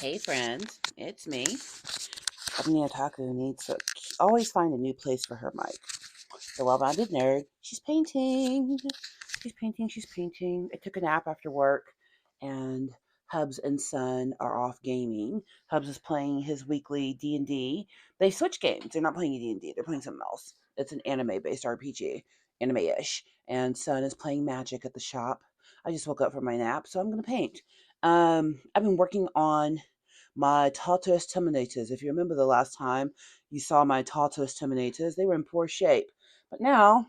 Hey friends, it's me. Ebony Otaku needs to always find a new place for her mic. The well-rounded nerd, she's painting. She's painting. I took a nap after work, and Hubs and Son are off gaming. Hubs is playing his weekly D&D. They switch games. They're not playing D&D. They're playing something else. It's an anime-based RPG, anime-ish. And Son is playing Magic at the shop. I just woke up from my nap, so I'm going to paint. I've been working on my Tartaros Terminators. If you remember the last time you saw my Tartaros Terminators, they were in poor shape. But now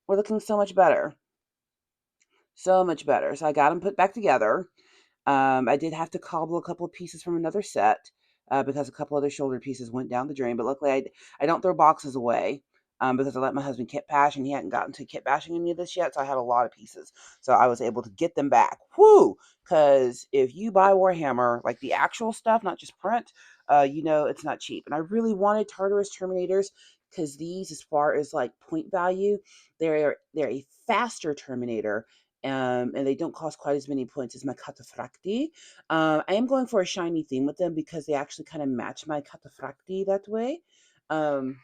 we're looking so much better. So much better. So I got them put back together. I did have to cobble a couple of pieces from another set because a couple other shoulder pieces went down the drain. But luckily, I don't throw boxes away because I let my husband kit bash, and he hadn't gotten to kit bashing any of this yet. So I had a lot of pieces. So I was able to get them back. Whoo! Because if you buy Warhammer, like the actual stuff, not just print, you know it's not cheap. And I really wanted Tartaros Terminators because these, as far as like point value, they're a faster Terminator, and they don't cost quite as many points as my Cataphracti. I am going for a shiny theme with them because they actually kind of match my Cataphracti that way. Um,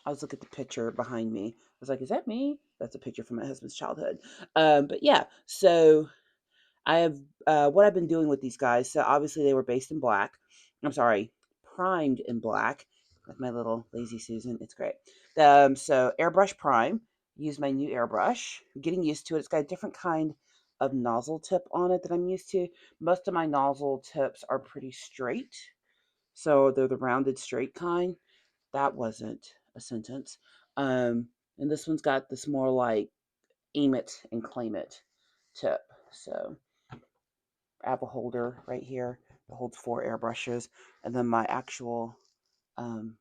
I was looking at the picture behind me. I was like, is that me? That's a picture from my husband's childhood. But yeah, so I have what I've been doing with these guys. So obviously they were based in black. I'm sorry, primed in black. Like my little lazy Susan. It's great. So airbrush prime. Use my new airbrush. I'm getting used to it. It's got a different kind of nozzle tip on it that I'm used to. Most of my nozzle tips are pretty straight. So they're the rounded straight kind. That wasn't a sentence. And this one's got this more like aim it and claim it tip. So I have a holder right here that holds 4 airbrushes, and then my actual um,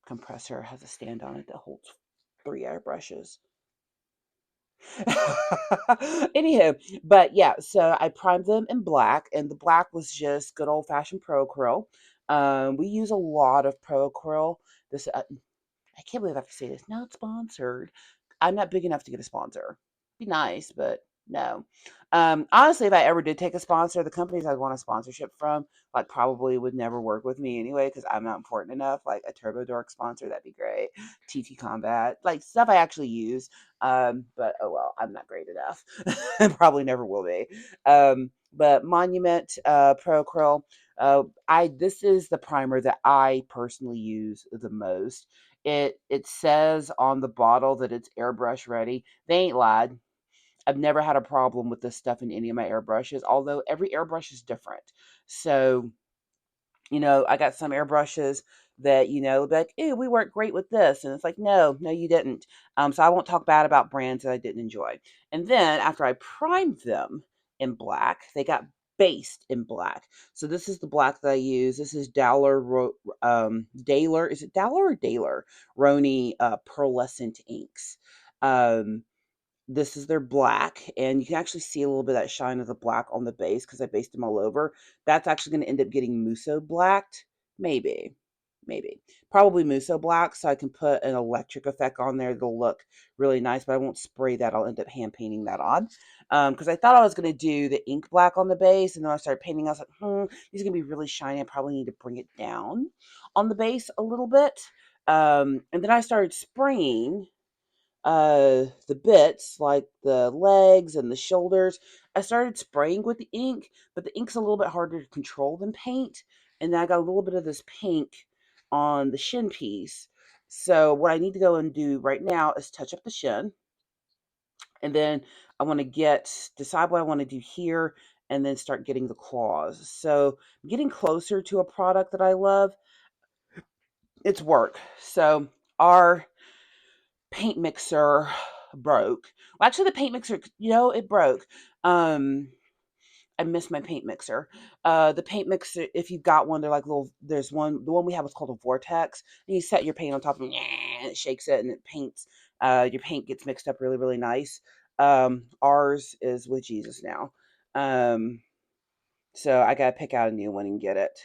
compressor has a stand on it that holds 3 airbrushes. Anywho, but yeah, so I primed them in black, and the black was just good old fashioned Pro Acryl. We use a lot of Pro Acryl. This I can't believe I have to say this. Not sponsored. I'm not big enough to get a sponsor. Be nice, but no. Honestly, if I ever did take a sponsor, the companies I'd want a sponsorship from, like, probably would never work with me anyway because I'm not important enough. Like a Turbo Dork sponsor, that'd be great. TT Combat, like stuff I actually use. But oh well, I'm not great enough. Probably never will be. But Monument Pro Acryl. I This is the primer that I personally use the most. It says on the bottle that it's airbrush ready. They ain't lied. I've never had a problem with this stuff in any of my airbrushes, although every airbrush is different. So, I got some airbrushes that, like, ew, we work great with this. And it's like, no, you didn't. So I won't talk bad about brands that I didn't enjoy. And then after I primed them in black, they got based in black. So this is the black that I use. This is Daler. Is it Daler or Daler? Roni pearlescent inks. This is their black, and you can actually see a little bit of that shine of the black on the base because I based them all over. That's actually going to end up getting Muso blacked. Maybe. Probably Muso black, so I can put an electric effect on there that'll look really nice, but I won't spray that. I'll end up hand painting that on. Because I thought I was going to do the ink black on the base, and then I started painting. I was like, these are going to be really shiny. I probably need to bring it down on the base a little bit. And then I started spraying the bits like the legs and the shoulders. I started spraying with the ink, but the ink's a little bit harder to control than paint, and then I got a little bit of this pink on the shin piece. So what I need to go and do right now is touch up the shin, and then I want to decide what I want to do here, and then start getting the claws. So getting closer to a product that I love. It's work. So our paint mixer broke. Well, actually, the paint mixer, it broke. Um, I miss my paint mixer. The paint mixer, if you've got one, they're like little. There's one. The one we have is called a vortex. And you set your paint on top of it, and it shakes it, and it paints. Your paint gets mixed up really, really nice. Ours is with Jesus now. Um, so I gotta pick out a new one and get it.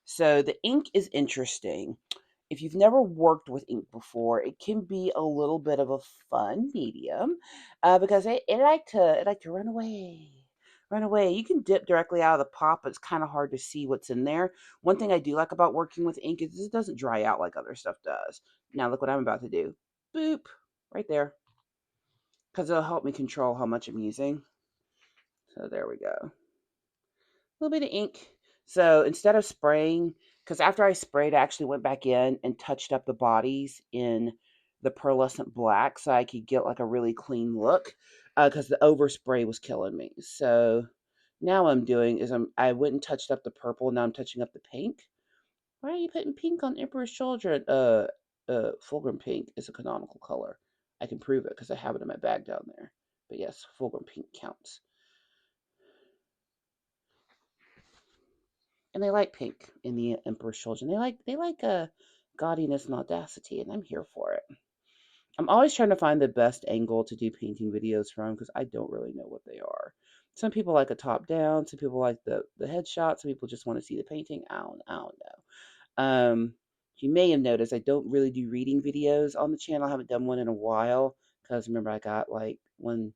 So the ink is interesting. If you've never worked with ink before, it can be a little bit of a fun medium because it like to run away. Run away. You can dip directly out of the pot, but it's kind of hard to see what's in there. One thing I do like about working with ink is it doesn't dry out like other stuff does. Now look what I'm about to do. Boop. Right there. Because it'll help me control how much I'm using. So there we go. A little bit of ink. So instead of spraying, because after I sprayed, I actually went back in and touched up the bodies in the pearlescent black so I could get like a really clean look. Because the overspray was killing me. So now what I'm doing is I went and touched up the purple. Now I'm touching up the pink. Why are you putting pink on Emperor's Children? Fulgrim pink is a canonical color. I can prove it because I have it in my bag down there. But yes, Fulgrim pink counts. And they like pink in the Emperor's Children. They like gaudiness and audacity, and I'm here for it. I'm always trying to find the best angle to do painting videos from because I don't really know what they are. Some people like a top down, some people like the headshot, some people just want to see the painting. I don't know. You may have noticed I don't really do reading videos on the channel. I haven't done one in a while because remember I got like one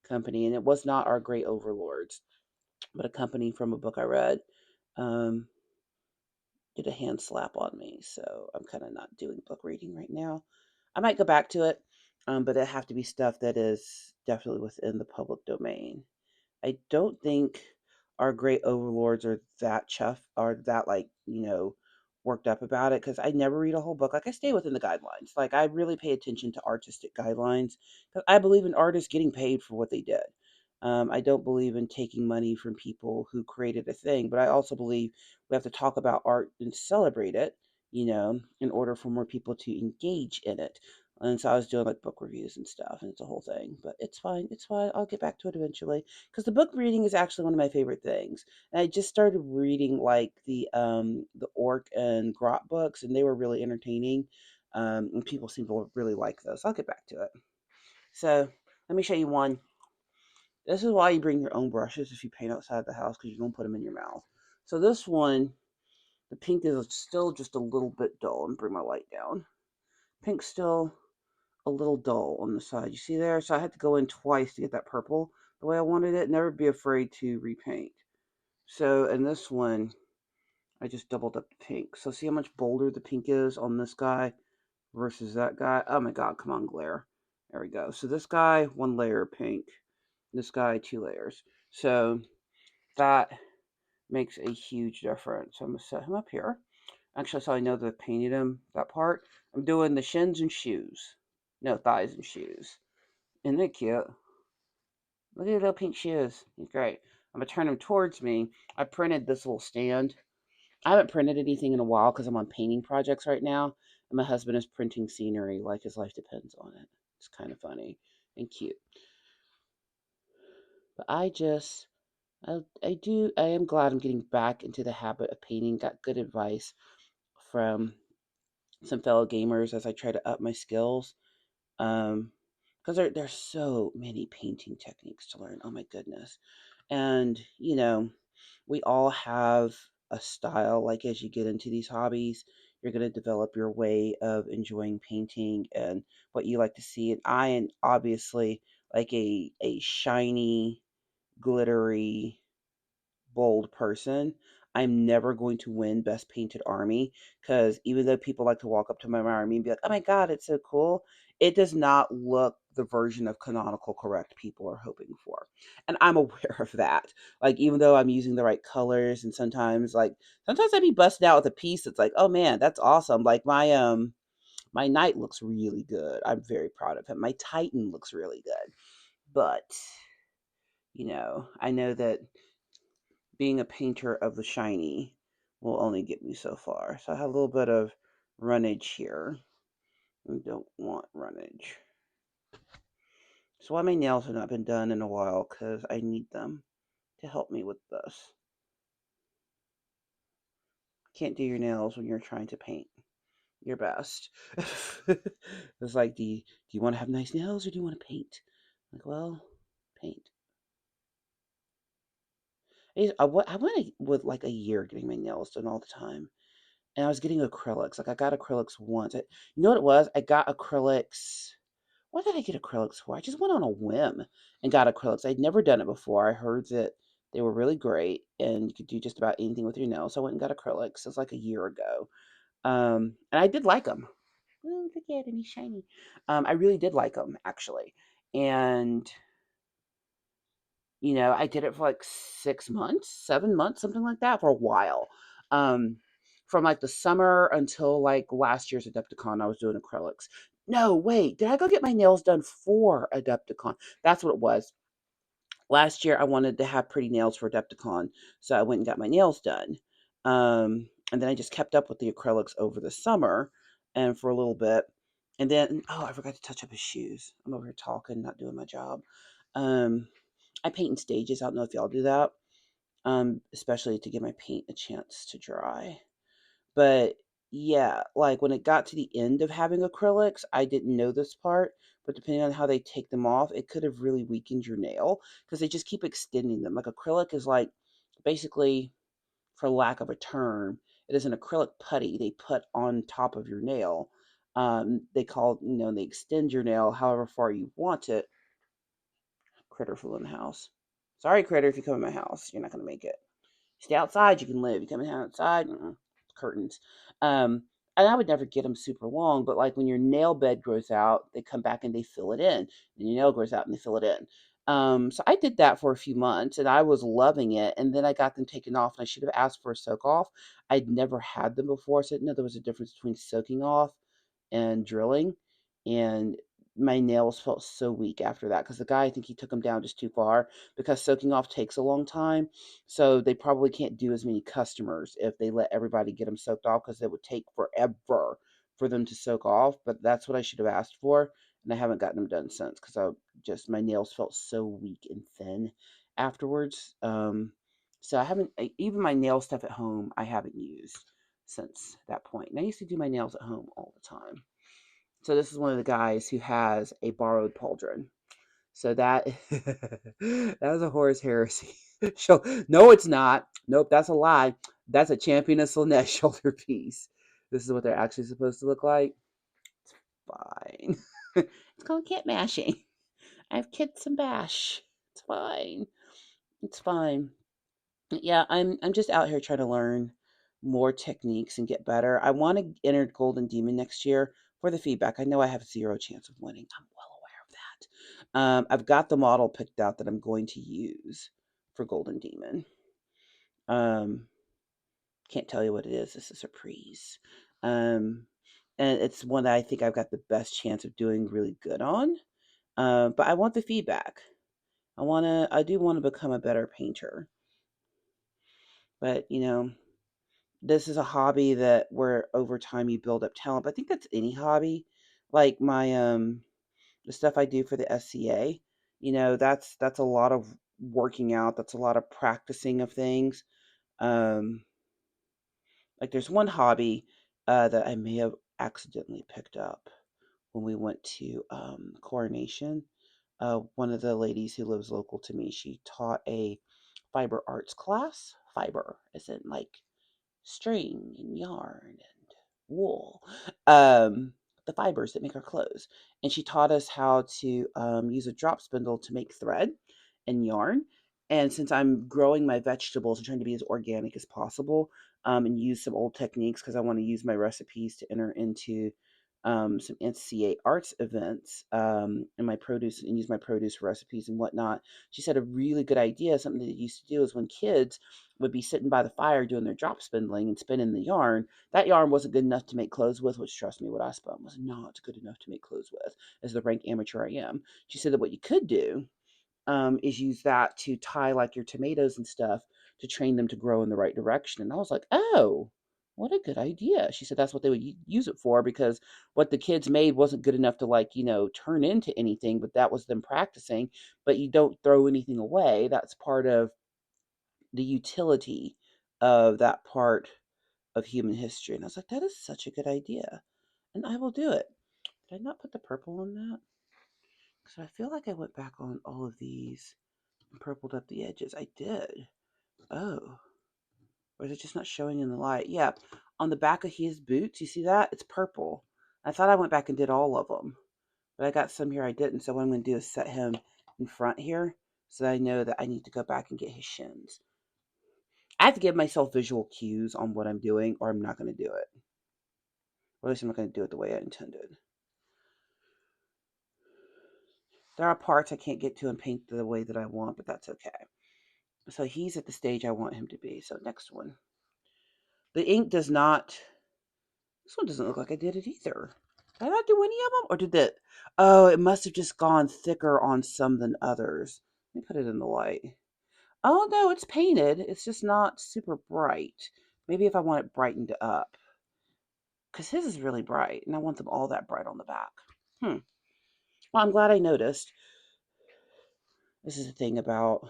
company and it was not our great overlords, but a company from a book I read. Um, did a hand slap on me, so I'm kind of not doing book reading right now. I might go back to it, but it have to be stuff that is definitely within the public domain. I don't think our great overlords are that are that like worked up about it because I never read a whole book. Like I stay within the guidelines. Like I really pay attention to artistic guidelines because I believe in artists getting paid for what they did. I don't believe in taking money from people who created a thing, but I also believe we have to talk about art and celebrate it, in order for more people to engage in it. And so I was doing like book reviews and stuff, and it's a whole thing. But it's fine. It's fine. I'll get back to it eventually. Because the book reading is actually one of my favorite things. And I just started reading like the Orc and Grot books, and they were really entertaining. And people seem to really like those. I'll get back to it. So let me show you one. This is why you bring your own brushes if you paint outside the house because you don't put them in your mouth. So this one, the pink is still just a little bit dull. And bring my light down. Pink's still a little dull on the side. You see there? So I had to go in twice to get that purple the way I wanted it. Never be afraid to repaint. So in this one, I just doubled up the pink. So see how much bolder the pink is on this guy versus that guy? Oh my god, come on, glare. There we go. So this guy, one layer of pink. This guy, two layers. So that makes a huge difference. So I'm going to set him up here. Actually, so I know that I painted him, that part. I'm doing the shins and shoes. No, thighs and shoes. Isn't that cute? Look at the little pink shoes. He's great. I'm going to turn him towards me. I printed this little stand. I haven't printed anything in a while because I'm on painting projects right now. And my husband is printing scenery like his life depends on it. It's kind of funny and cute. But I am glad I'm getting back into the habit of painting. Got good advice from some fellow gamers as I try to up my skills. Because there's so many painting techniques to learn. Oh my goodness. And, we all have a style. Like as you get into these hobbies, you're going to develop your way of enjoying painting and what you like to see. And I am obviously like a shiny, glittery, bold person. I'm never going to win Best Painted Army because even though people like to walk up to my army and be like, oh my God, it's so cool, it does not look the version of canonical correct people are hoping for. And I'm aware of that. Like, even though I'm using the right colors and sometimes I'd be busting out with a piece that's like, oh man, that's awesome. Like my knight looks really good. I'm very proud of him. My Titan looks really good. But, I know that being a painter of the shiny will only get me so far. So I have a little bit of runnage here. I don't want runnage. So why my nails have not been done in a while because I need them to help me with this. Can't do your nails when you're trying to paint your best. It's like, do you want to have nice nails or do you want to paint? Like, well, paint. I went with like a year getting my nails done all the time. And I was getting acrylics. Like I got acrylics once. You know what it was? I got acrylics. What did I get acrylics for? I just went on a whim and got acrylics. I'd never done it before. I heard that They were really great, and you could do just about anything with your nails. So I went and got acrylics. It was like a year ago. And I did like them. Oh, look at him, he's shiny. I really did like them, actually. And, I did it for like 6 months, 7 months, something like that, for a while. Um, from like the summer until like last year's Adepticon, I was doing acrylics. No, wait, did I go get my nails done for Adepticon? That's what it was. Last year, I wanted to have pretty nails for Adepticon, so I went and got my nails done. And then I just kept up with the acrylics over the summer and for a little bit. And then, oh, I forgot to touch up his shoes. I'm over here talking, not doing my job. Um, I paint in stages. I don't know if y'all do that, especially to give my paint a chance to dry. But yeah, like when it got to the end of having acrylics, I didn't know this part, but depending on how they take them off, it could have really weakened your nail because they just keep extending them. Like acrylic is like basically, for lack of a term, it is an acrylic putty they put on top of your nail. They call, they extend your nail however far you want it. Critter flew in the house. Sorry, Critter, if you come in my house, you're not going to make it. Stay outside, you can live. You come in outside, curtains. And I would never get them super long, but like when your nail bed grows out, they come back and they fill it in. And your nail grows out and they fill it in. So I did that for a few months and I was loving it. And then I got them taken off and I should have asked for a soak off. I'd never had them before, so I didn't know there was a difference between soaking off and drilling. And my nails felt so weak after that because the guy, I think he took them down just too far because soaking off takes a long time. So they probably can't do as many customers if they let everybody get them soaked off because it would take forever for them to soak off. But that's what I should have asked for. And I haven't gotten them done since because my nails felt so weak and thin afterwards. So I haven't, even my nail stuff at home, I haven't used since that point. And I used to do my nails at home all the time. So this is one of the guys who has a borrowed pauldron. So that that was a horse heresy. So, no, it's not. Nope, that's a lie. That's a Champion of Slanesh shoulder piece. This is what they're actually supposed to look like. It's fine. It's called kit mashing. I've kit some bash. It's fine. It's fine. Yeah, I'm just out here trying to learn more techniques and get better. I want to enter Golden Demon next year for the feedback. I know I have zero chance of winning. I'm well aware of that. I've got the model picked out that I'm going to use for Golden Demon. Can't tell you what it is. It's a surprise. Um, and it's one that I think I've got the best chance of doing really good on. But I want the feedback. I do want to become a better painter. But, this is a hobby that where over time you build up talent. But I think that's any hobby. Like the stuff I do for the SCA, that's a lot of working out. That's a lot of practicing of things. Um, like there's one hobby that I may have accidentally picked up when we went to Coronation. One of the ladies who lives local to me, she taught a fiber arts class. Fiber, as in like string and yarn and wool, um, the fibers that make our clothes. And she taught us how to use a drop spindle to make thread and yarn. And since I'm growing my vegetables and trying to be as organic as possible, and use some old techniques because I want to use my recipes to enter into some NCA arts events, and my produce and use my produce for recipes and whatnot. She said a really good idea, something that they used to do is when kids would be sitting by the fire doing their drop spindling and spinning the yarn, that yarn wasn't good enough to make clothes with, which trust me, what I spun was not good enough to make clothes with, as the rank amateur I am. She said that what you could do is use that to tie like your tomatoes and stuff to train them to grow in the right direction. And I was like, oh, what a good idea. She said that's what they would use it for because what the kids made wasn't good enough to like, turn into anything, but that was them practicing. But you don't throw anything away. That's part of the utility of that part of human history. And I was like, that is such a good idea. And I will do it. Did I not put the purple on that? Because I feel like I went back on all of these and purpled up the edges. I did. Oh. Or is it just not showing in the light? Yeah. On the back of his boots, you see that? It's purple. I thought I went back and did all of them. But I got some here I didn't. So what I'm going to do is set him in front here so that I know that I need to go back and get his shins. I have to give myself visual cues on what I'm doing, or I'm not going to do it. Or at least I'm not going to do it the way I intended. There are parts I can't get to and paint the way that I want, but that's okay. So he's at the stage I want him to be. So next one. The ink does not. This one doesn't look like I did it either. Did I not do any of them? Or did that? Oh, it must have just gone thicker on some than others. Let me put it in the light. Oh, no, it's painted. It's just not super bright. Maybe if I want it brightened up. Because his is really bright, and I want them all that bright on the back. Well, I'm glad I noticed. This is the thing about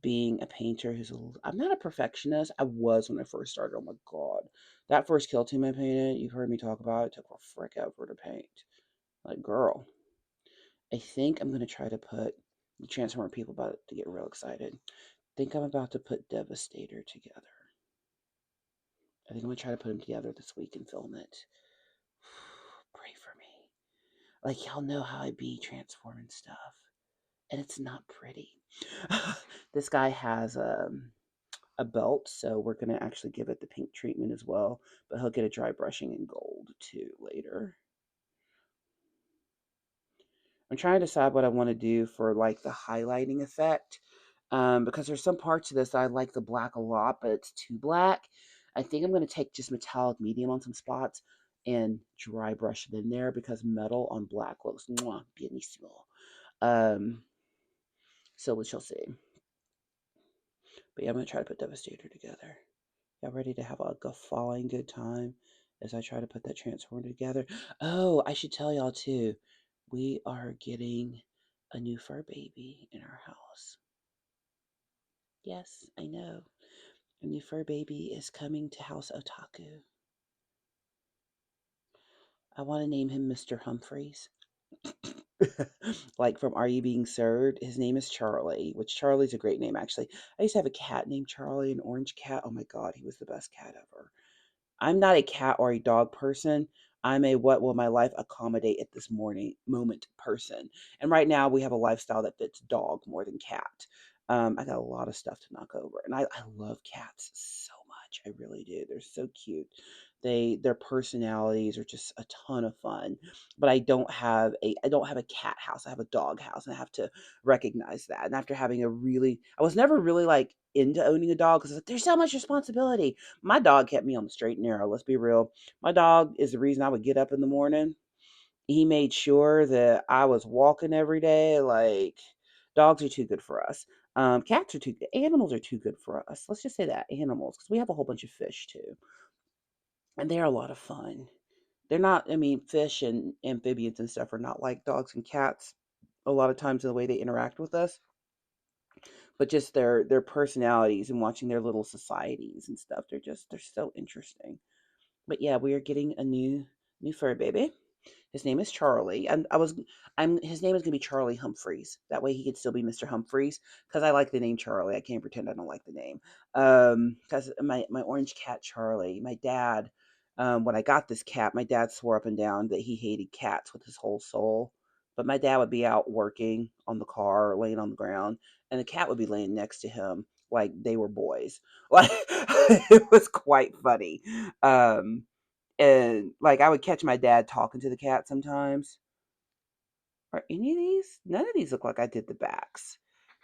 being a painter I'm not a perfectionist. I was when I first started. Oh my god. That first kill team I painted, you've heard me talk about it, took a frick ever to paint. Like, girl. I think I'm gonna try to put the Transformer people about to get real excited. I think I'm about to put Devastator together. I think I'm gonna try to put them together this week and film it. Pray for me. Like, y'all know how I be transforming stuff. And it's not pretty. This guy has a belt, so we're going to actually give it the pink treatment as well, but he'll get a dry brushing in gold too later. I'm trying to decide what I want to do for like the highlighting effect, because there's some parts of this I like the black a lot, but it's too black. I think I'm going to take just metallic medium on some spots and dry brush it in there because metal on black looks mwah, bienísimo. So we shall see. But yeah, I'm going to try to put Devastator together. Y'all ready to have a guffawing good time as I try to put that transformer together? Oh, I should tell y'all too. We are getting a new fur baby in our house. Yes, I know. A new fur baby is coming to House Otaku. I want to name him Mr. Humphreys. Like from Are You Being Served? His name is Charlie, which Charlie's a great name actually. I used to have a cat named Charlie, an orange cat. Oh my god, he was the best cat ever. I'm not a cat or a dog person. I'm a what will my life accommodate at this morning moment person. And right now we have a lifestyle that fits dog more than cat. I got a lot of stuff to knock over, and I love cats so much. I really do. They're so cute. Their personalities are just a ton of fun. But I don't have a cat house. I have a dog house, and I have to recognize that. And after having I was never really like into owning a dog because like, there's so much responsibility. My dog kept me on the straight and narrow. Let's be real. My dog is the reason I would get up in the morning. He made sure that I was walking every day. Like, dogs are too good for us. Cats are too good. Animals are too good for us. Let's just say that animals, because we have a whole bunch of fish too, and they're a lot of fun. They're not. I mean, fish and amphibians and stuff are not like dogs and cats. A lot of times, in the way they interact with us, but just their personalities and watching their little societies and stuff. They're so interesting. But yeah, we are getting a new fur baby. His name is Charlie. I'm his name is gonna be Charlie Humphreys. That way he could still be Mr. Humphreys because I like the name Charlie. I can't pretend I don't like the name. Because my orange cat Charlie, my dad, when I got this cat, my dad swore up and down that he hated cats with his whole soul. But my dad would be out working on the car, or laying on the ground, and the cat would be laying next to him like they were boys. Like it was quite funny. Um, and like I would catch my dad talking to the cat sometimes. Are any of these? None of these look like I did the backs.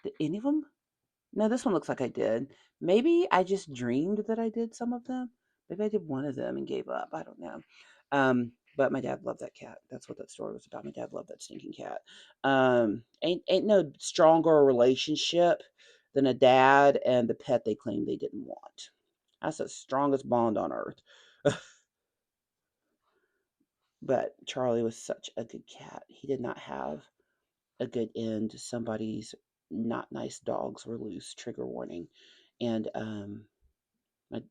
Did any of them? No, this one looks like I did. Maybe I just dreamed that I did some of them. Maybe I did one of them and gave up. I don't know. But my dad loved that cat. That's what that story was about. My dad loved that stinking cat. Ain't no stronger relationship than a dad and the pet they claim they didn't want. That's the strongest bond on earth. But Charlie was such a good cat. He did not have a good end. Somebody's not nice dogs were loose. Trigger warning. And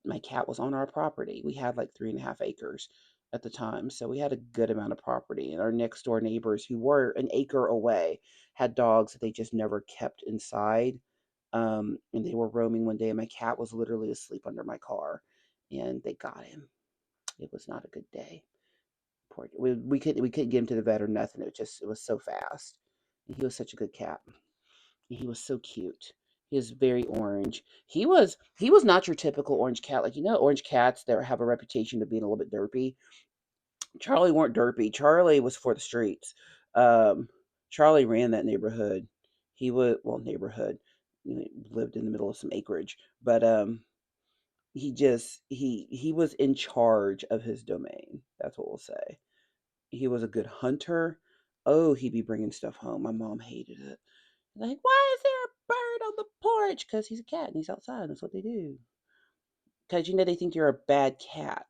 my cat was on our property. We had like 3.5 acres at the time, so we had a good amount of property. And our next door neighbors, who were an acre away, had dogs that they just never kept inside. And they were roaming one day, and my cat was literally asleep under my car, and they got him. It was not a good day. Poor, we couldn't get him to the vet or nothing. It was so fast. And he was such a good cat. He was so cute. He was very orange. He was not your typical orange cat. Like, orange cats that have a reputation of being a little bit derpy. Charlie weren't derpy. Charlie was for the streets. Um, Charlie ran that neighborhood. He would, well, neighborhood. Lived in the middle of some acreage, but he was in charge of his domain. That's what we'll say. He was a good hunter. Oh, he'd be bringing stuff home. My mom hated it. Like, why is there a bird on the porch? Because he's a cat and he's outside. That's what they do. Because they think you're a bad cat.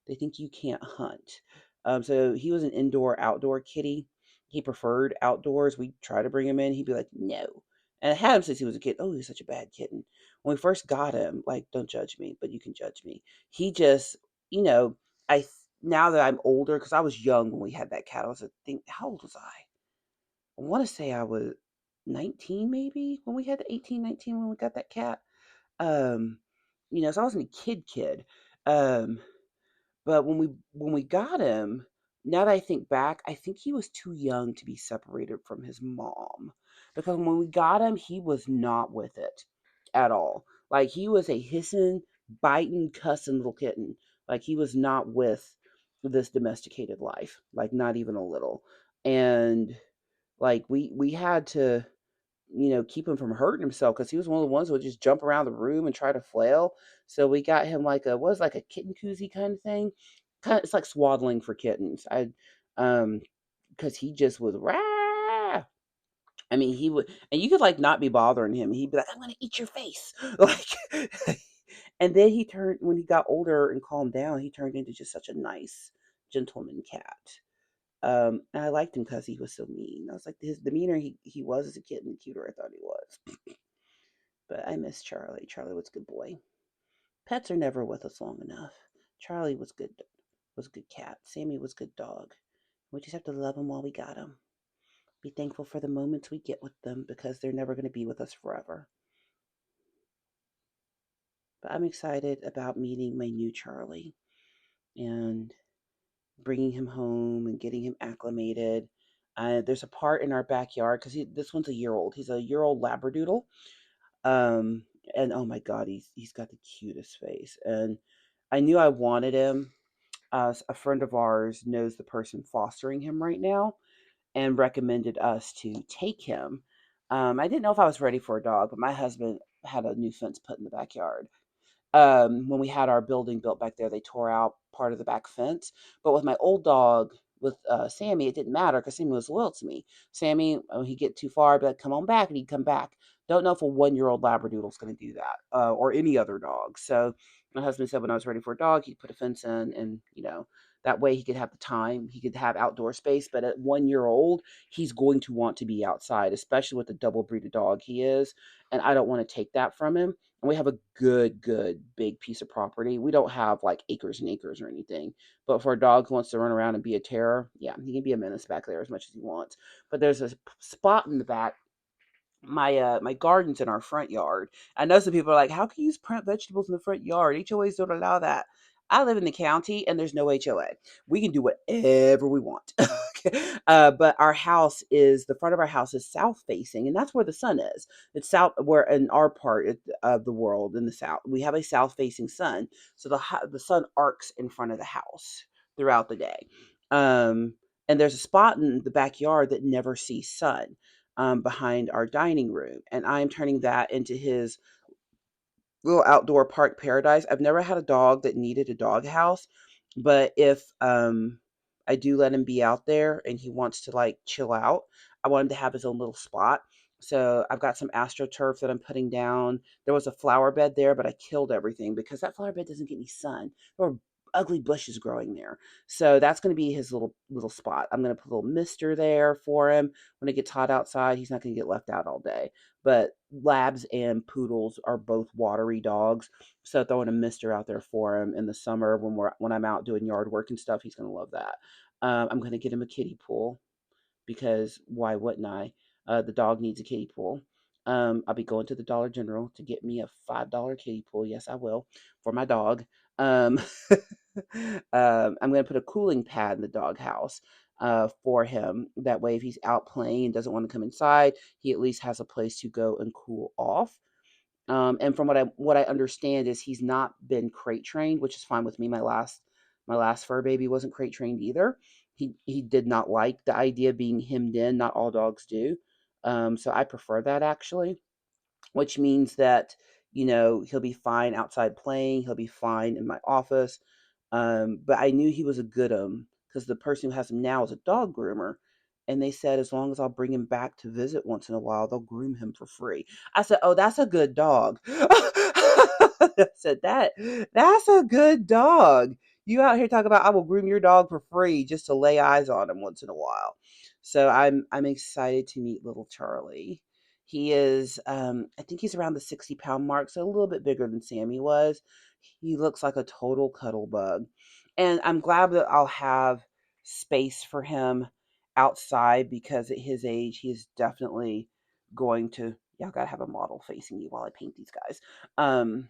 They think you can't hunt. So he was an indoor outdoor kitty. He preferred outdoors. We try to bring him in. He'd be like, no. And I had him since he was a kid. Oh, he's such a bad kitten. When we first got him, like, don't judge me, but you can judge me. He just, you know, I now that I'm older, because I was young when we had that cat. I was, I think, how old was I? I want to say I was 19 maybe when we had the 18, 19 when we got that cat. Um, so I wasn't a kid. Um, but when we got him, now that I think back, I think he was too young to be separated from his mom. Because when we got him, he was not with it at all. Like he was a hissing, biting, cussing little kitten. Like he was not with this domesticated life. Like not even a little. And like we had to keep him from hurting himself because he was one of the ones who would just jump around the room and try to flail. So we got him like a kitten koozie kind of thing. It's like swaddling for kittens. Um, because he just was rah. I mean, he would, and you could like not be bothering him. He'd be like, "I'm gonna eat your face," like. And then he turned when he got older and calmed down. He turned into just such a nice gentleman cat. And I liked him because he was so mean. I was like, the meaner he was as a kitten, the cuter I thought he was. But I miss Charlie. Charlie was a good boy. Pets are never with us long enough. Charlie was good cat. Sammy was good dog. We just have to love them while we got them. Be thankful for the moments we get with them because they're never going to be with us forever. But I'm excited about meeting my new Charlie and bringing him home and getting him acclimated. There's a part in our backyard because this one's a year old. He's a year old Labradoodle. Um, and oh my God, he's got the cutest face. And I knew I wanted him. A friend of ours knows the person fostering him right now and recommended us to take him. I didn't know if I was ready for a dog, but my husband had a new fence put in the backyard. When we had our building built back there, they tore out part of the back fence. But with my old dog, with Sammy, it didn't matter because Sammy was loyal to me. Sammy, when he'd get too far, I'd be like, come on back, and he'd come back. Don't know if a 1 year old Labradoodle is going to do that or any other dog. So my husband said when I was ready for a dog, he'd put a fence in, and that way he could have the time, he could have outdoor space. But at 1 year old, he's going to want to be outside, especially with the double breeded dog he is. And I don't want to take that from him. And we have a good big piece of property. We don't have like acres and acres or anything. But for a dog who wants to run around and be a terror, yeah, he can be a menace back there as much as he wants. But there's a spot in the back. My garden's in our front yard. I know some people are like, how can you use plant vegetables in the front yard? HOAs don't allow that. I live in the county and there's no HOA. We can do whatever we want. Okay. But the front of our house is south facing, and that's where the sun is. It's south, where in our part of the world in the south, we have a south facing sun. So the sun arcs in front of the house throughout the day. Um, and there's a spot in the backyard that never sees sun behind our dining room. And I'm turning that into his little outdoor park paradise. I've never had a dog that needed a dog house, but if I do let him be out there and he wants to like chill out, I want him to have his own little spot. So I've got some astroturf that I'm putting down. There was a flower bed there, but I killed everything because that flower bed doesn't get any sun. There were ugly bushes growing there. So that's going to be his little spot. I'm going to put a little mister there for him. When it gets hot outside, he's not going to get left out all day. But labs and poodles are both watery dogs, so throwing a mister out there for him in the summer when I'm out doing yard work and stuff, he's gonna love that. I'm gonna get him a kiddie pool because why wouldn't I? The dog needs a kiddie pool. I'll be going to the Dollar General to get me a $5 kiddie pool. Yes, I will, for my dog. I'm going to put a cooling pad in the dog house. for him. That way, if he's out playing and doesn't want to come inside, he at least has a place to go and cool off. And from what I understand is he's not been crate trained, which is fine with me. My last fur baby wasn't crate trained either. He did not like the idea of being hemmed in. Not all dogs do. So I prefer that actually, which means that he'll be fine outside playing. He'll be fine in my office. But I knew he was a good because the person who has him now is a dog groomer, and they said as long as I'll bring him back to visit once in a while, they'll groom him for free. I said, "Oh, that's a good dog." I said that's a good dog. You out here talking about I will groom your dog for free just to lay eyes on him once in a while. So I'm excited to meet little Charlie. He is, I think he's around the 60-pound mark, so a little bit bigger than Sammy was. He looks like a total cuddle bug. And I'm glad that I'll have space for him outside because at his age, he's definitely going to, y'all gotta have a model facing me while I paint these guys. Um,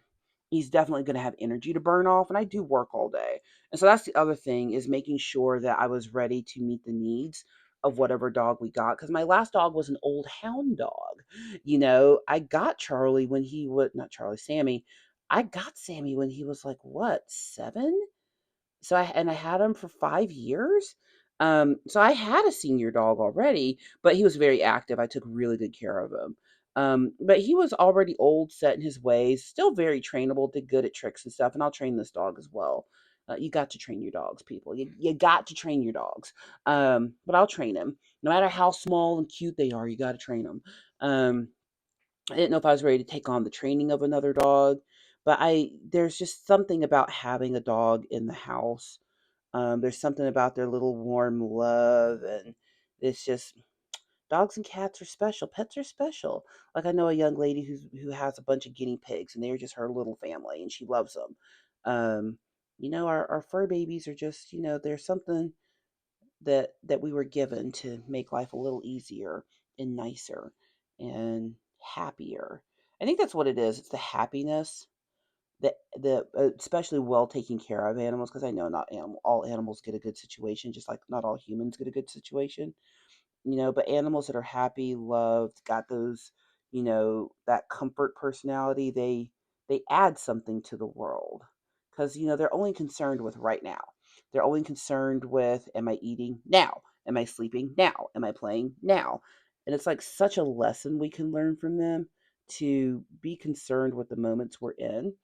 he's definitely going to have energy to burn off, and I do work all day. And so that's the other thing is making sure that I was ready to meet the needs of whatever dog we got because my last dog was an old hound dog. I got Charlie when he was not Charlie, Sammy. I got Sammy when he was like what, 7? So I had him for 5 years. So I had a senior dog already, but he was very active. I took really good care of him. But he was already old, set in his ways, still very trainable, did good at tricks and stuff. And I'll train this dog as well. You got to train your dogs, people. You got to train your dogs. But I'll train him. No matter how small and cute they are, you got to train them. I didn't know if I was ready to take on the training of another dog, but there's just something about having a dog in the house. There's something about their little warm love, and it's just dogs and cats are special. Pets are special. Like I know a young lady who has a bunch of guinea pigs, and they're just her little family, and she loves them. Our fur babies are just there's something that we were given to make life a little easier and nicer and happier. I think that's what it is. It's the happiness that the especially well taken care of animals because I know not all animals get a good situation, just like not all humans get a good situation. But animals that are happy, loved, got those, that comfort personality, they add something to the world because they're only concerned with right now. They're only concerned with am I eating now? Am I sleeping now? Am I playing now? And it's like such a lesson we can learn from them to be concerned with the moments we're in.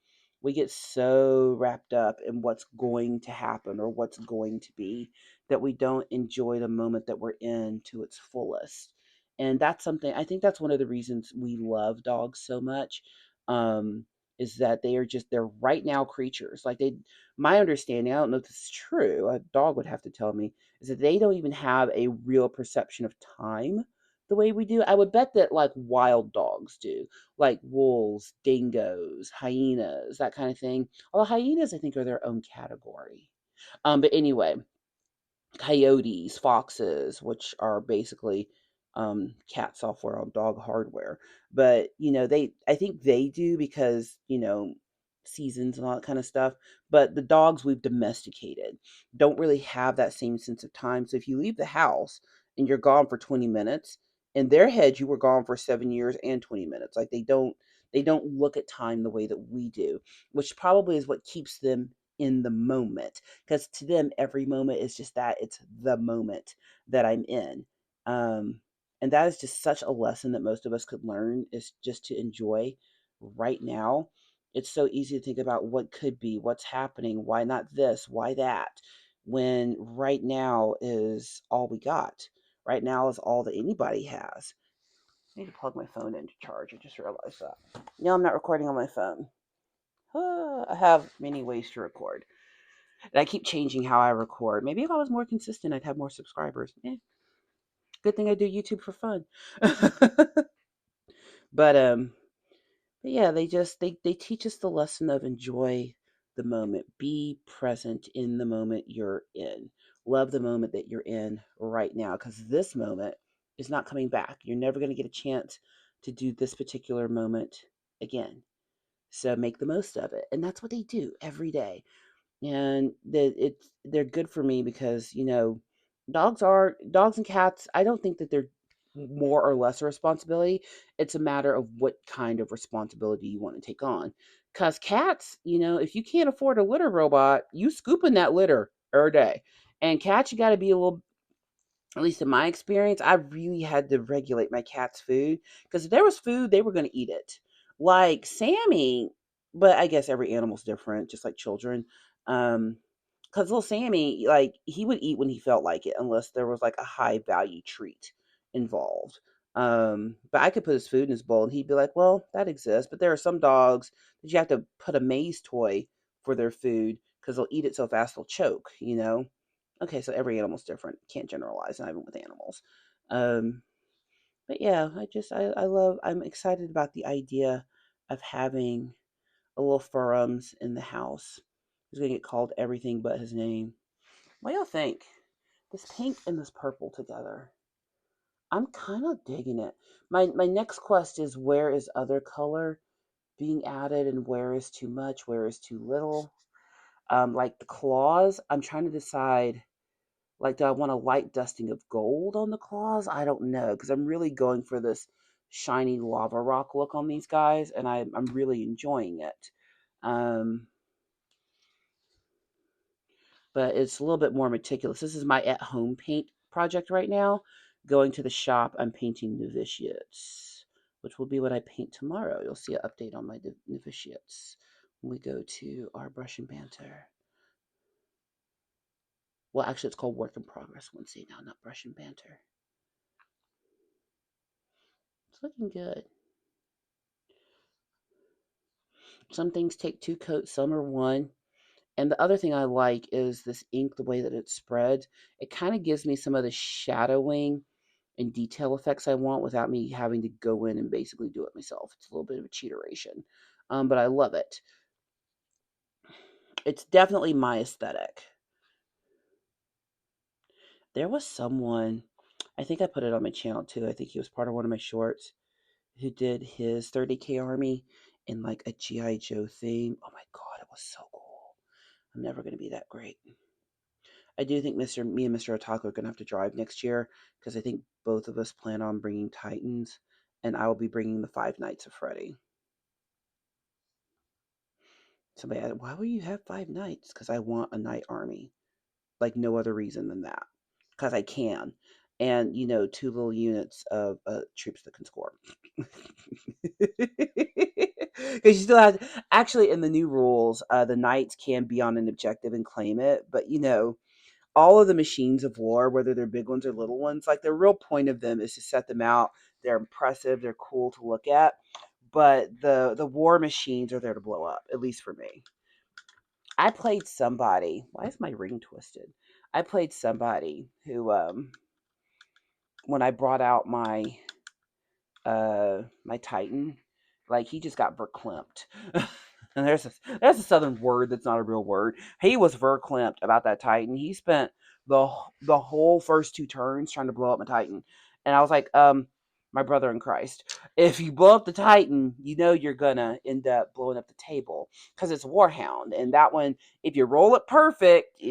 We get so wrapped up in what's going to happen or what's going to be that we don't enjoy the moment that we're in to its fullest. And that's something I think that's one of the reasons we love dogs so much. Um, is that they're right now creatures. Like my understanding, I don't know if this is true, a dog would have to tell me, is that they don't even have a real perception of time the way we do. I would bet that like wild dogs do, like wolves, dingoes, hyenas, that kind of thing. Although hyenas, I think, are their own category. But anyway, coyotes, foxes, which are basically cat software on dog hardware. But I think they do because seasons and all that kind of stuff. But the dogs we've domesticated don't really have that same sense of time. So if you leave the house and you're gone for 20 minutes, in their head you were gone for 7 years and 20 minutes. Like they don't look at time the way that we do, which probably is what keeps them in the moment because to them every moment is just that it's the moment that I'm in. And that is just such a lesson that most of us could learn is just to enjoy right now. It's so easy to think about what could be, what's happening, why not this, why that, when right now is all we got. Right now is all that anybody has. I need to plug my phone into charge. I just realized that. No, I'm not recording on my phone. I have many ways to record. And I keep changing how I record. Maybe if I was more consistent, I'd have more subscribers. Good thing I do YouTube for fun. but um, but yeah, they teach us the lesson of enjoy the moment, be present in the moment you're in, love the moment that you're in right now, because this moment is not coming back. You're never going to get a chance to do this particular moment again. So make the most of it, and that's what they do every day. And they're good for me because Dogs and cats. I don't think that they're more or less a responsibility. It's a matter of what kind of responsibility you want to take on. Cause cats, if you can't afford a litter robot, you scooping that litter every day. And cats, you got to be a little, at least in my experience, I really had to regulate my cat's food because if there was food, they were going to eat it. Like Sammy, but I guess every animal's different, just like children. Because little Sammy, like he would eat when he felt like it, unless there was like a high value treat involved. But I could put his food in his bowl, and he'd be like, "Well, that exists." But there are some dogs that you have to put a maze toy for their food because they'll eat it so fast they'll choke. Okay, so every animal's different. Can't generalize, not even with animals. Um, but yeah, I'm excited about the idea of having a little Furums in the house. He's gonna get called everything but his name. What do y'all think? This pink and this purple together. I'm kind of digging it. My next quest is where is other color being added and where is too much, where is too little. Like the claws, I'm trying to decide. Like, do I want a light dusting of gold on the claws? I don't know, because I'm really going for this shiny lava rock look on these guys, and I'm really enjoying it. Um, but it's a little bit more meticulous. This is my at-home paint project right now. Going to the shop, I'm painting novitiates, which will be what I paint tomorrow. You'll see an update on my novitiates when we go to our brush and banter. Well, actually, it's called work in progress. One see now, not brush and banter. It's looking good. Some things take two coats, some are one. And the other thing I like is this ink, the way that it spreads. It kind of gives me some of the shadowing and detail effects I want without me having to go in and basically do it myself. It's a little bit of a cheateration, but I love it. It's definitely my aesthetic. There was someone, I think I put it on my channel too. I think he was part of one of my shorts who did his 30K army in like a G.I. Joe theme. Oh my God, it was so cool. I'm never going to be that great. I do think me and Mr. Otaku are gonna have to drive next year because I think both of us plan on bringing Titans, and I will be bringing the Five Nights of Freddy. Somebody asked, "Why will you have 5 nights?" Because I want a night army, like no other reason than that. Because I can, and 2 little units of troops that can score. Because you still have actually in the new rules, the knights can be on an objective and claim it, but all of the machines of war, whether they're big ones or little ones, like the real point of them is to set them out. They're impressive, they're cool to look at, but the war machines are there to blow up, at least for me. I played somebody. Why is my ring twisted? I played somebody who when I brought out my Titan, like he just got verklempt. And there's a southern word that's not a real word. He was verklempt about that Titan. He spent the the whole first 2 turns trying to blow up my Titan. And I was like, my brother in Christ, if you blow up the Titan, you're gonna end up blowing up the table because it's Warhound. And that one, if you roll it perfect,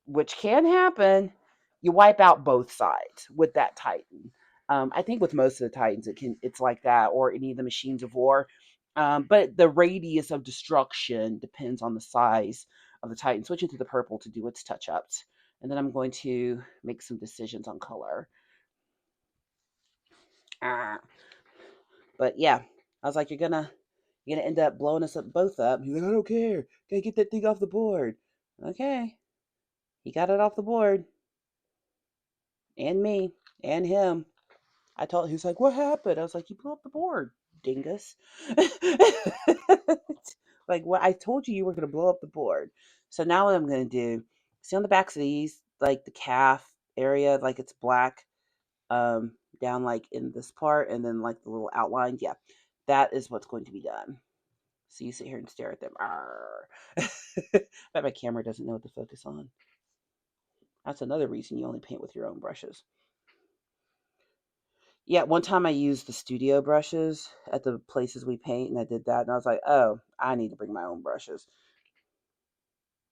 which can happen, you wipe out both sides with that Titan. I think with most of the Titans, it's like that, or any of the machines of war. But the radius of destruction depends on the size of the Titan. Switching to the purple to do its touch ups, and then I'm going to make some decisions on color. Ah. But yeah, I was like, you're gonna end up blowing us up both up. He's like, I don't care. Gotta get that thing off the board. Okay, he got it off the board, and me, and him. He's like, what happened? I was like, you blew up the board, dingus. Like, what I told you were going to blow up the board. So now what I'm going to do, see on the backs of these, like the calf area, like it's black, down like in this part, and then like the little outline. Yeah, that is what's going to be done. So you sit here and stare at them. But my camera doesn't know what to focus on. That's another reason you only paint with your own brushes. Yeah, one time I used the studio brushes at the places we paint, and I did that, and I was like, "Oh, I need to bring my own brushes."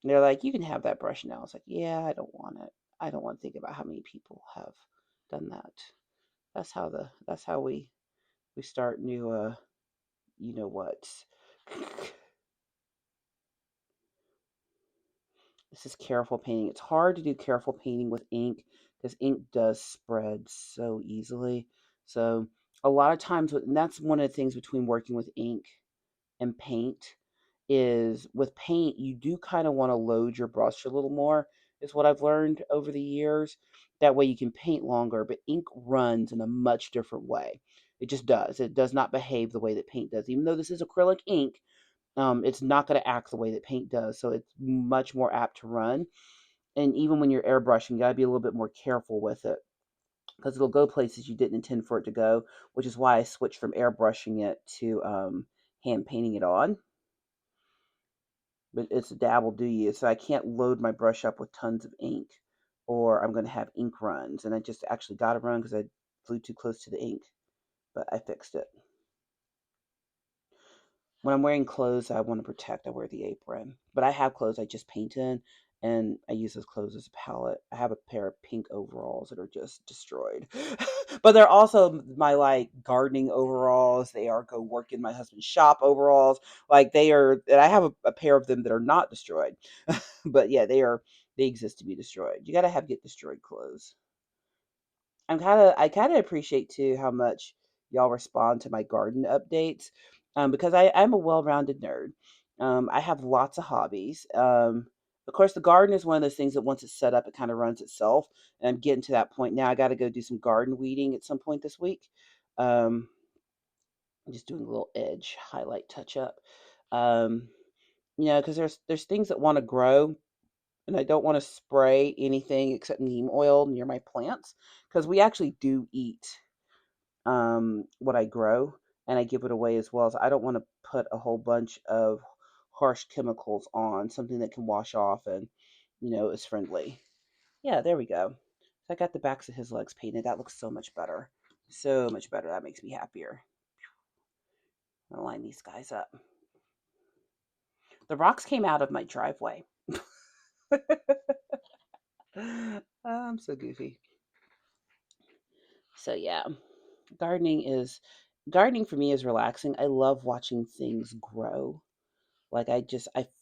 And they're like, "You can have that brush now." I was like, "Yeah, I don't want it. I don't want to think about how many people have done that. That's how we start new you know what. This is careful painting. It's hard to do careful painting with ink because ink does spread so easily. So a lot of times, and that's one of the things between working with ink and paint is with paint, you do kind of want to load your brush a little more, is what I've learned over the years. That way you can paint longer, but ink runs in a much different way. It just does. It does not behave the way that paint does. Even though this is acrylic ink, it's not going to act the way that paint does. So it's much more apt to run. And even when you're airbrushing, you got to be a little bit more careful with it because it'll go places you didn't intend for it to go, which is why I switched from airbrushing it to hand painting it on. But it's a dabble do you. So I can't load my brush up with tons of ink or I'm going to have ink runs. And I just actually got a run because I flew too close to the ink, but I fixed it. When I'm wearing clothes I want to protect, I wear the apron. But I have clothes I just paint in, and I use those clothes as a palette. I have a pair of pink overalls that are just destroyed. But they're also my like gardening overalls. They are go work in my husband's shop overalls. Like they are, and I have a pair of them that are not destroyed. But yeah, they exist to be destroyed. You got to have get destroyed clothes. I kind of appreciate too how much y'all respond to my garden updates, because I'm a well-rounded nerd. I have lots of hobbies. Of course, the garden is one of those things that once it's set up, it kind of runs itself. And I'm getting to that point now. I got to go do some garden weeding at some point this week. Um, I'm just doing a little edge highlight touch up. Um, because there's things that want to grow, and I don't want to spray anything except neem oil near my plants because we actually do eat what I grow and I give it away as well. So I don't want to put a whole bunch of harsh chemicals on something that can wash off and is friendly. Yeah, there we go. So I got the backs of his legs painted. That looks so much better. So much better. That makes me happier. I'll line these guys up. The rocks came out of my driveway. I'm so goofy. So yeah, gardening is gardening for me is relaxing. I love watching things grow. Like I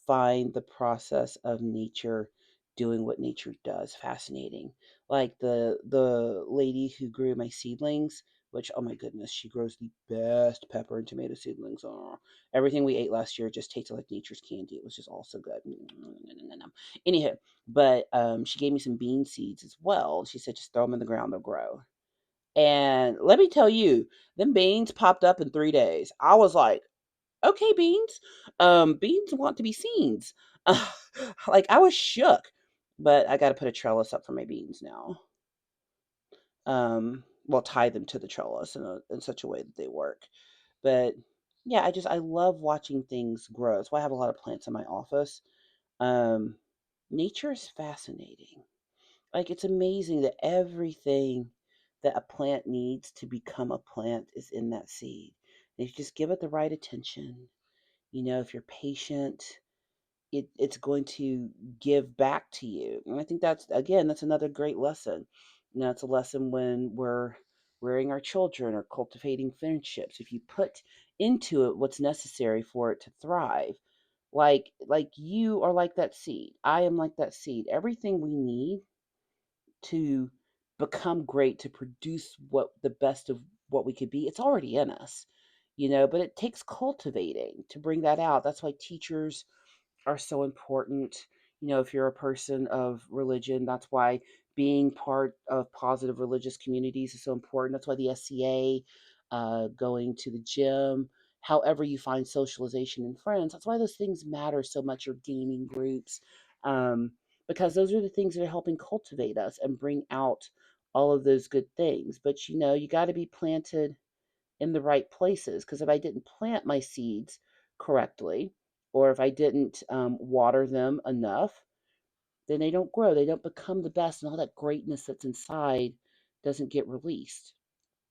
find the process of nature doing what nature does fascinating. Like the lady who grew my seedlings, which oh my goodness, she grows the best pepper and tomato seedlings. Oh, everything we ate last year just tasted like nature's candy. It was just all so good. Anyhow, but she gave me some bean seeds as well. She said just throw them in the ground, they'll grow. And let me tell you, them beans popped up in 3 days. I was like, okay, beans. Beans want to be seen. Like I was shook, but I got to put a trellis up for my beans now. Well, tie them to the trellis in such a way that they work. But yeah, I love watching things grow. That's why I have a lot of plants in my office. Um, Nature is fascinating. Like it's amazing that everything that a plant needs to become a plant is in that seed. And if you just give it the right attention, if you're patient, it's going to give back to you. And I think that's another great lesson. It's a lesson when we're rearing our children or cultivating friendships. If you put into it what's necessary for it to thrive, like you are like that seed. I am like that seed. Everything we need to become great, to produce what the best of what we could be, it's already in us. But it takes cultivating to bring that out. That's why teachers are so important. If you're a person of religion, that's why being part of positive religious communities is so important. That's why the SCA, going to the gym, however you find socialization and friends, that's why those things matter so much, or gaming groups, um, because those are the things that are helping cultivate us and bring out all of those good things. But you got to be planted in the right places, because if I didn't plant my seeds correctly, or if I didn't water them enough, then they don't grow. They don't become the best, and all that greatness that's inside doesn't get released.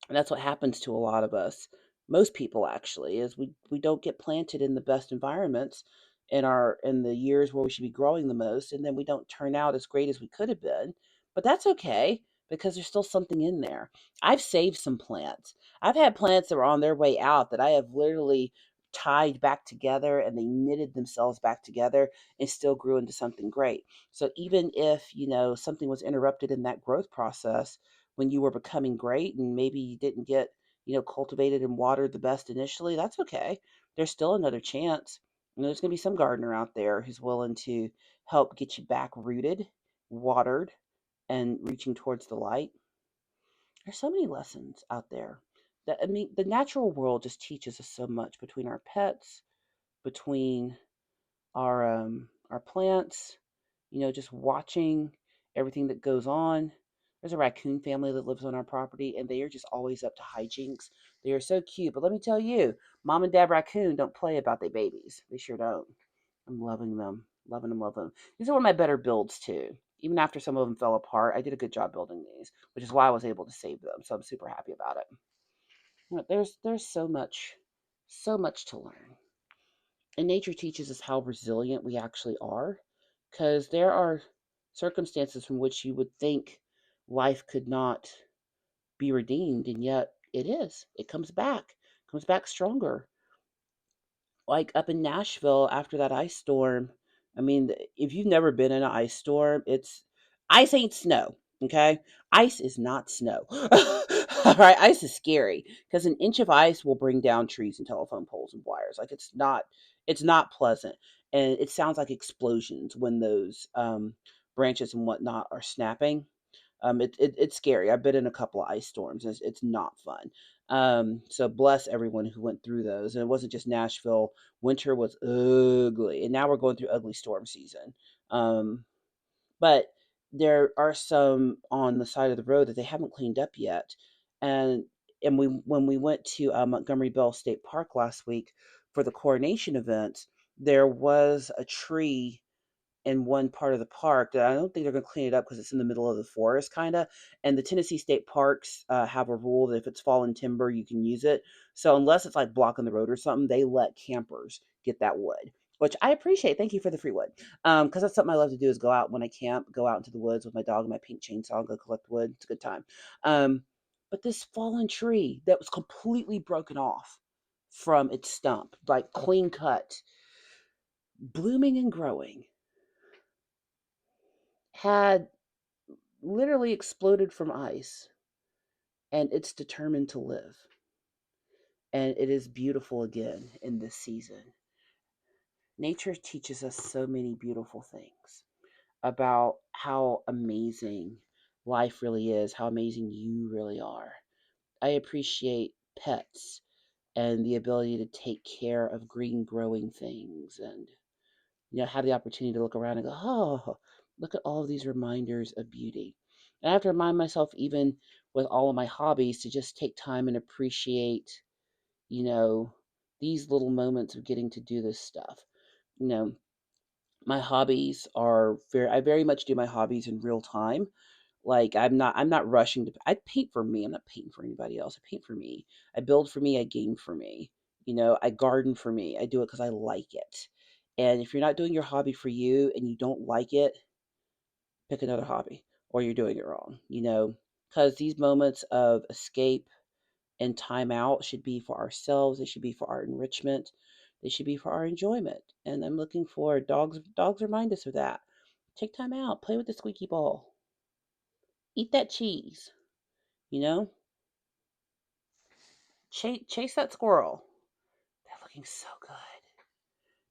And that's what happens to a lot of us. Most people actually is we don't get planted in the best environments in the years where we should be growing the most, and then we don't turn out as great as we could have been. but that's okay because there's still something in there. I've saved some plants. I've had plants that were on their way out that I have literally tied back together, and they knitted themselves back together and still grew into something great. So even if, something was interrupted in that growth process when you were becoming great, and maybe you didn't get, cultivated and watered the best initially, that's okay. There's still another chance. There's going to be some gardener out there who's willing to help get you back rooted, watered, and reaching towards the light. There's so many lessons out there that, I mean, the natural world just teaches us so much, between our pets, between our plants, just watching everything that goes on. There's a raccoon family that lives on our property, and they are just always up to hijinks. They are so cute, but let me tell you, mom and dad raccoon don't play about their babies. They sure don't. I'm loving them, loving them, loving them. These are one of my better builds too. Even after some of them fell apart, I did a good job building these, which is why I was able to save them. So I'm super happy about it. There's so much to learn. And nature teaches us how resilient we actually are, because there are circumstances from which you would think life could not be redeemed, and yet it is. It comes back stronger. Like up in Nashville after that ice storm. I mean, if you've never been in an ice storm, it's ice ain't snow. Okay, ice is not snow. All right, ice is scary because an inch of ice will bring down trees and telephone poles and wires. Like it's not pleasant, and it sounds like explosions when those branches and whatnot are snapping. It's scary. I've been in a couple of ice storms. It's not fun. So bless everyone who went through those. And it wasn't just Nashville. Winter was ugly, and now we're going through ugly storm season. Um, but there are some on the side of the road that they haven't cleaned up yet. And and when we went to Montgomery Bell State Park last week for the coronation event, there was a tree in one part of the park that I don't think they're going to clean it up because it's in the middle of the forest, kind of. And the Tennessee State Parks have a rule that if it's fallen timber, you can use it. So unless it's like blocking the road or something, they let campers get that wood, which I appreciate. Thank you for the free wood, because that's something I love to do, is go out when I camp, go out into the woods with my dog and my pink chainsaw, and go collect wood. It's a good time. Um, but this fallen tree that was completely broken off from its stump, like clean cut, blooming and growing, had literally exploded from ice, and it's determined to live. And it is beautiful again in this season. Nature teaches us so many beautiful things about how amazing life really is, how amazing you really are. I appreciate pets and the ability to take care of green growing things, and have the opportunity to look around and go, oh, look at all of these reminders of beauty. And I have to remind myself, even with all of my hobbies, to just take time and appreciate, you know, these little moments of getting to do this stuff. You know, my hobbies are I very much do my hobbies in real time. Like I'm not rushing to I paint for me. I'm not painting for anybody else. I paint for me. I build for me, I game for me. I garden for me. I do it cuz I like it. And if you're not doing your hobby for you and you don't like it, pick another hobby, or you're doing it wrong, cuz these moments of escape and time out should be for ourselves. They should be for our enrichment. They should be for our enjoyment. And I'm looking for dogs remind us of that. Take time out, play with the squeaky ball. Eat that cheese, you know? Chase that squirrel. They're looking so good.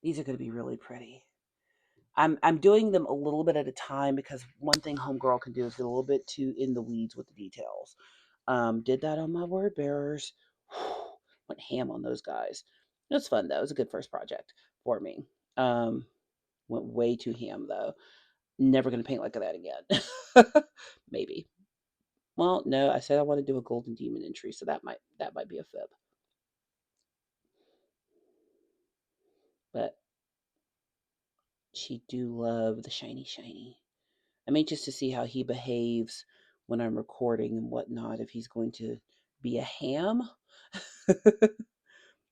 These are going to be really pretty. I'm doing them a little bit at a time, because one thing homegirl can do is get a little bit too in the weeds with the details. Did that on my word bearers. Went ham on those guys. It was fun though. It was a good first project for me. Um, Went way too ham though. Never gonna paint like that again. Maybe. Well, no, I said I want to do a golden demon entry, so that might be a fib. But she do love the shiny shiny. I mean, just to see how he behaves when I'm recording and whatnot, if he's going to be a ham,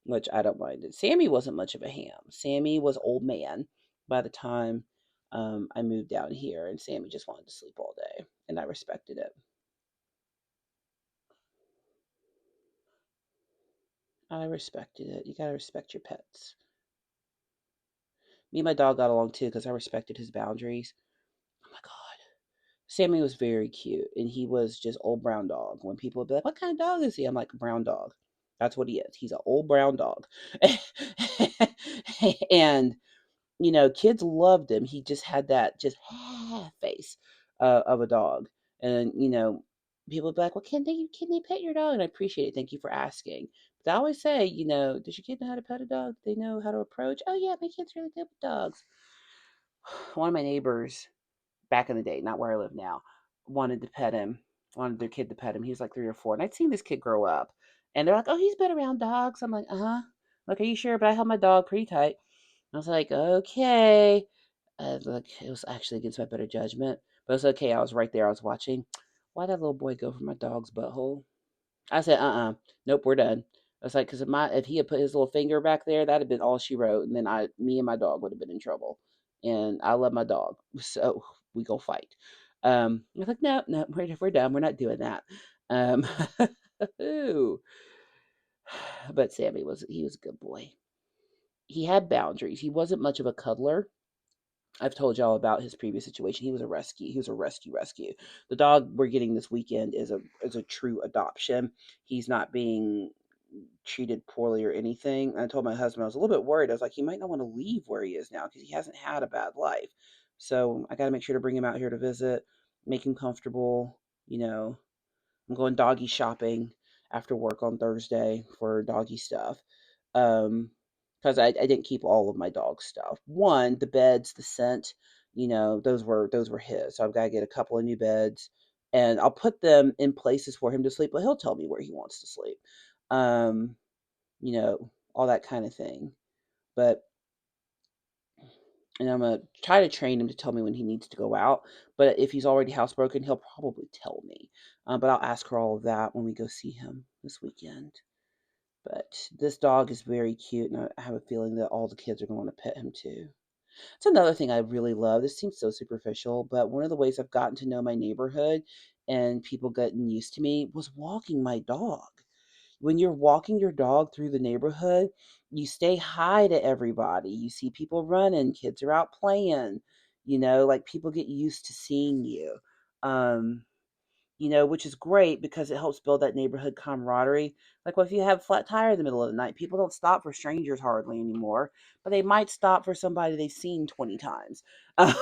which I don't mind. Sammy wasn't much of a ham. Sammy was old man by the time I moved down here, and Sammy just wanted to sleep all day, and I respected it. I respected it. You gotta respect your pets. Me and my dog got along too because I respected his boundaries. Oh my god, Sammy was very cute, and he was just old brown dog. When people would be like, "What kind of dog is he?" I'm like, "Brown dog." That's what he is. He's an old brown dog, and kids loved him. He just had that just face of a dog, and people would be like, "Well, can they pet your dog?" And I appreciate it. Thank you for asking. But I always say, does your kid know how to pet a dog? Do they know how to approach? Oh yeah, my kid's really good with dogs. One of my neighbors back in the day, not where I live now, wanted to pet him, wanted their kid to pet him. He was like 3 or 4, and I'd seen this kid grow up, and they're like, "Oh, he's been around dogs." I'm like, "Uh huh." Like, are you sure? But I held my dog pretty tight. I was like, "Okay." Look, it was actually against my better judgment, but it's okay. I was right there. I was watching. Why'd that little boy go for my dog's butthole? I said, nope, we're done. I was like, because if he had put his little finger back there, that'd have been all she wrote, and then me and my dog would have been in trouble. And I love my dog, so we go fight. I was like, no, no, we're done. We're not doing that. Um, ooh. But Sammy was a good boy. He had boundaries. He wasn't much of a cuddler. I've told y'all about his previous situation. He was a rescue. He was a rescue. The dog we're getting this weekend is a true adoption. He's not being treated poorly or anything. And I told my husband I was a little bit worried. I was like, he might not want to leave where he is now because he hasn't had a bad life. So I got to make sure to bring him out here to visit, make him comfortable. I'm going doggy shopping after work on Thursday for doggy stuff. Because I didn't keep all of my dog stuff. One, the beds, the scent, those were his. So I've got to get a couple of new beds, and I'll put them in places for him to sleep. But he'll tell me where he wants to sleep. Um, all that kind of thing. But and I'm gonna try to train him to tell me when he needs to go out. But if he's already housebroken, he'll probably tell me. But I'll ask her all of that when we go see him this weekend. But this dog is very cute, and I have a feeling that all the kids are going to pet him too. It's another thing I really love. This seems so superficial, but one of the ways I've gotten to know my neighborhood and people getting used to me was walking my dog. When you're walking your dog through the neighborhood, you stay hi to everybody. You see people running, kids are out playing, like people get used to seeing you. Um, which is great because it helps build that neighborhood camaraderie. Like, well, if you have a flat tire in the middle of the night, people don't stop for strangers hardly anymore, but they might stop for somebody they've seen 20 times. Uh,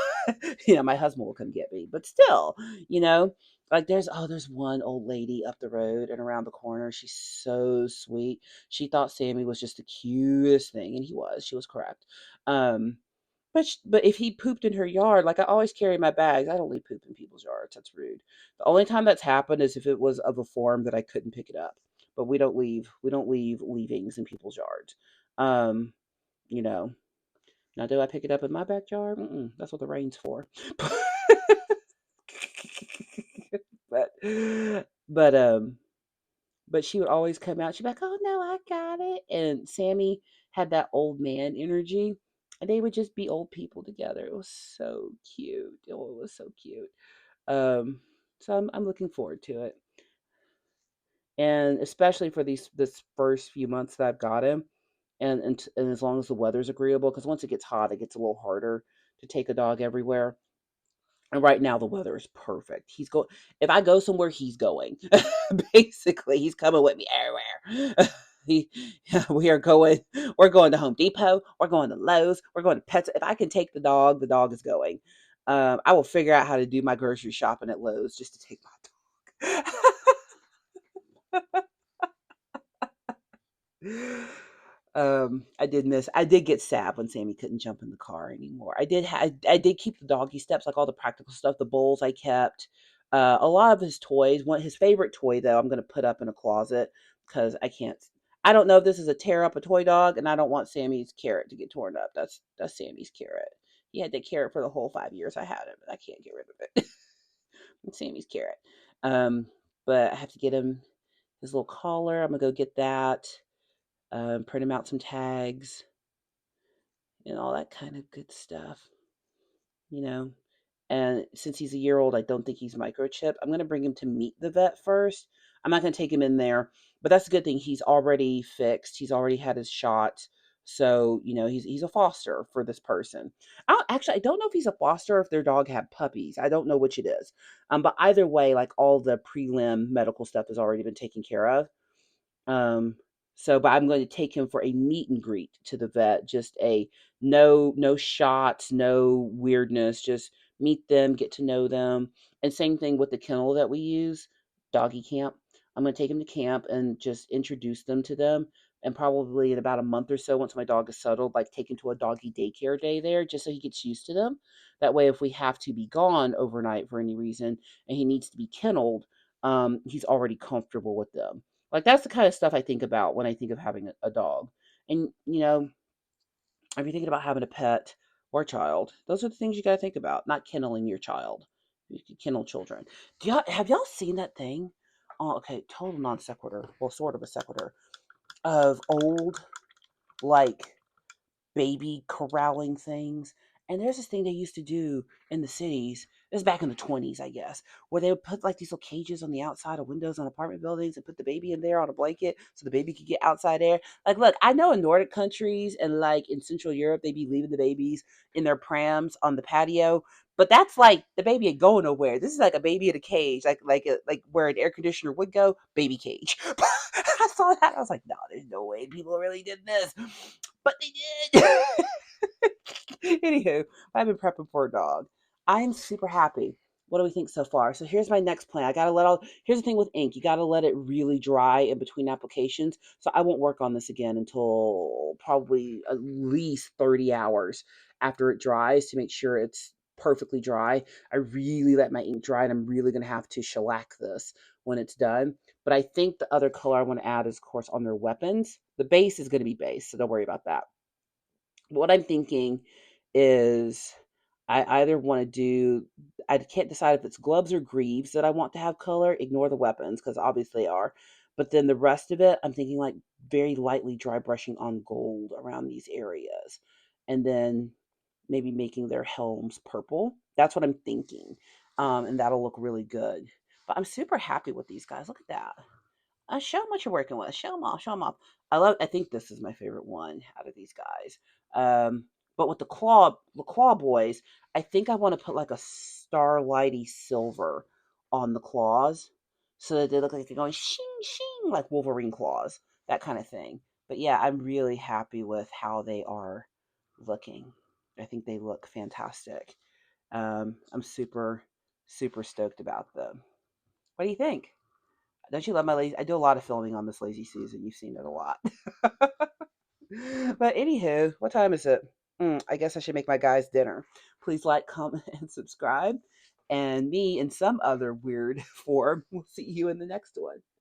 my husband will come get me, but still, you know, like there's one old lady up the road and around the corner. She's so sweet. She thought Sammy was just the cutest thing, and he was. She was correct. Um, but if he pooped in her yard, like I always carry my bags. I don't leave poop in people's yards. That's rude. The only time that's happened is if it was of a form that I couldn't pick it up. But we don't leave leavings in people's yards. Um, you know. Now do I pick it up in my backyard? That's what the rain's for. but but but she would always come out. She'd be like, "Oh no, I got it." And Sammy had that old man energy, and they would just be old people together. It was so cute. Oh, it was so cute. Um, so I'm looking forward to it, and especially for this first few months that I've got him, and as long as the weather's agreeable, because once it gets hot, it gets a little harder to take a dog everywhere. And right now the weather is perfect. If I go somewhere, he's going. Basically, he's coming with me everywhere. he, we are going. We're going to Home Depot. We're going to Lowe's. We're going to Pets. If I can take the dog is going. I will figure out how to do my grocery shopping at Lowe's just to take my dog. I did get sad when Sammy couldn't jump in the car anymore. I did keep the doggy steps, like all the practical stuff, the bowls I kept, a lot of his toys. One his favorite toy though, I'm gonna put up in a closet because I can't. I don't know if this is a tear up a toy dog, and I don't want Sammy's carrot to get torn up. That's Sammy's carrot. He had that carrot for the whole 5 years I had him, and I can't get rid of it. It's Sammy's carrot. Um, but I have to get him his little collar. I'm gonna go get that, print him out some tags and all that kind of good stuff. you know. And since he's a year old, I don't think he's microchipped. I'm going to bring him to meet the vet first. I'm not going to take him in there, but that's a good thing. He's already fixed. He's already had his shot. So, he's a foster for this person. I don't know if he's a foster or if their dog had puppies. I don't know which it is. But either way, like all the prelim medical stuff has already been taken care of. Um, but I'm going to take him for a meet and greet to the vet. Just a no shots, no weirdness. Just meet them, get to know them. And same thing with the kennel that we use, doggy camp. I'm going to take him to camp and just introduce them to them. And probably in about a month or so, once my dog is settled, like take him to a doggy daycare day there, just so he gets used to them. That way, if we have to be gone overnight for any reason and he needs to be kenneled, he's already comfortable with them. Like that's the kind of stuff I think about when I think of having a dog. And if you're thinking about having a pet or a child, those are the things you got to think about. Not kenneling your child. You can kennel children. Have y'all seen that thing? Oh, okay, total non sequitur. Well, sort of a sequitur of old like baby corralling things. And there's this thing they used to do in the cities. This is back in the 20s, I guess, where they would put like these little cages on the outside of windows on apartment buildings and put the baby in there on a blanket so the baby could get outside air. Like, look, I know in Nordic countries and like in Central Europe, they be leaving the babies in their prams on the patio. But that's like the baby ain't going nowhere. This is like a baby in a cage, like where an air conditioner would go, baby cage. I saw that. I was like, no, there's no way people really did this. But they did. Anywho, I've been prepping for a dog. I am super happy. What do we think so far? So here's my next plan. Here's the thing with ink. You gotta let it really dry in between applications. So I won't work on this again until probably at least 30 hours after it dries to make sure it's perfectly dry. I really let my ink dry and I'm really gonna have to shellac this when it's done. But I think the other color I want to add is, of course, on their weapons. The base is going to be base, so don't worry about that. But what I'm thinking is I either want to do, I can't decide if it's gloves or greaves that I want to have color. Ignore the weapons because obviously they are. But then the rest of it, I'm thinking like very lightly dry brushing on gold around these areas. And then maybe making their helms purple. That's what I'm thinking. And that'll look really good. But I'm super happy with these guys. Look at that. Show them what you're working with. Show them off. Show them off. I think this is my favorite one out of these guys. But with the claw boys, I think I want to put like a starlighty silver on the claws, so that they look like they're going shing shing like Wolverine claws, that kind of thing. But yeah, I'm really happy with how they are looking. I think they look fantastic. I'm super stoked about them. What do you think? Don't you love my lazy? I do a lot of filming on this lazy season. You've seen it a lot. But anywho, what time is it? I guess I should make my guys dinner. Please like, comment, and subscribe. And me in some other weird form. We'll see you in the next one.